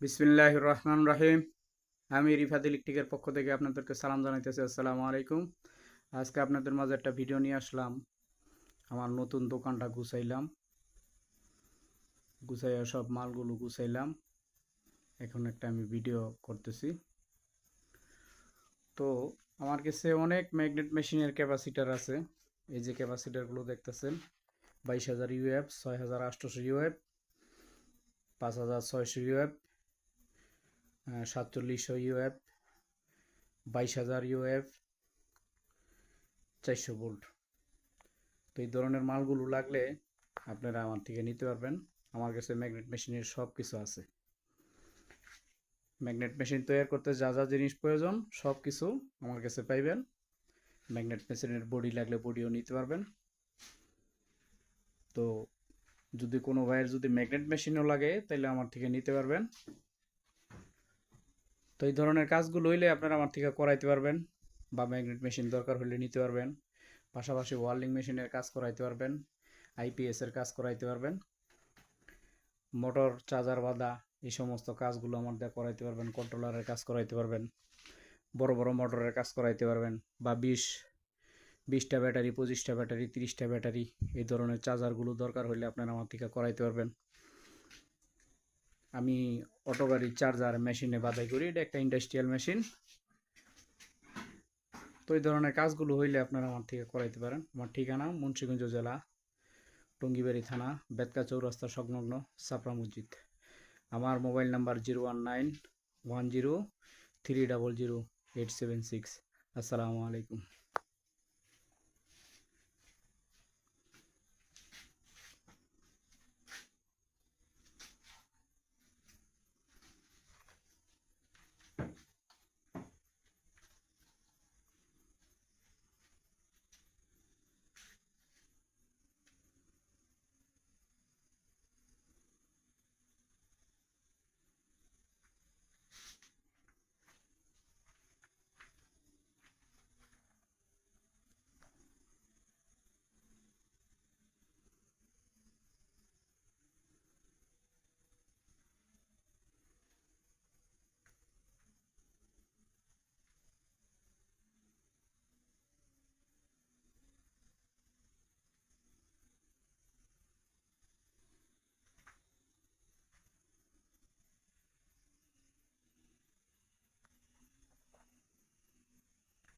বিসমিল্লাহির রহমানির রহিম। আমি রিফাত ইলেকট্রিকের পক্ষ থেকে আপনাদেরকে সালাম জানাইতেছি। আসসালামু আলাইকুম। আজকে আপনাদের মাঝে একটা ভিডিও নিয়ে আসলাম। আমার নতুন দোকানটা গুছাইয়া সব মালগুলো গুছাইলাম। এখন একটা আমি ভিডিও করতেছি। তো আমার কাছে অনেক ম্যাগনেট মেশিনের ক্যাপাসিটার আছে। এই যে ক্যাপাসিটারগুলো দেখতেছেন, 22,000 UF, 6,800 UF, 5,600 UF, 4700 UF, 22,000 UF, 400 volt. তো এই ধরনের মালগুলো লাগলে আপনারা আমার থেকে নিতে পারবেন। আমার কাছে ম্যাগনেট মেশিনের সব কিছু আছে। ম্যাগনেট মেশিন তৈরি করতে যা যা জিনিস প্রয়োজন সব কিছু আমার কাছে পাইবেন। ম্যাগনেট মেশিনের বডি লাগলে বডিও নিতে পারবেন। তো যদি কোনো ভাইয়ের যদি ম্যাগনেট মেশিনও লাগে তাহলে আমার থেকে নিতে পারবেন। তো এই ধরনের কাজগুলো হইলে আপনারা আমার থেকে করাইতে পারবেন, বা ম্যাগনেট মেশিন দরকার হলে নিতে পারবেন। পাশাপাশি ওয়ার্লিং মেশিনের কাজ করাইতে পারবেন, আইপিএস এর কাজ করাইতে পারবেন, মোটর চার্জার বাঁধা এই সমস্ত কাজগুলো আমার দিয়ে করাইতে পারবেন। কন্ট্রোলারের কাজ করাইতে পারবেন, বড় বড় মোটরের কাজ করাইতে পারবেন, বা 20টা ব্যাটারি, 25টা ব্যাটারি, 30টা ব্যাটারি এই ধরনের চার্জারগুলো দরকার হলে আপনারা আমার থেকে করাইতে পারবেন। আমি অটো গাড়ির চার্জার মেশিনে বাধাই করি, এটা একটা ইন্ডাস্ট্রিয়াল মেশিন। তো এই ধরনের কাজগুলো হইলে আপনারা আমার থেকে করাইতে পারেন। আমার ঠিকানা মুন্সিগঞ্জ জেলা, টঙ্গিবাড়ি থানা, বেতকা চৌরাস্তা সংলগ্ন সাপড়া মসজিদ। আমার মোবাইল নাম্বার 01910300876। আসসালামু আলাইকুম।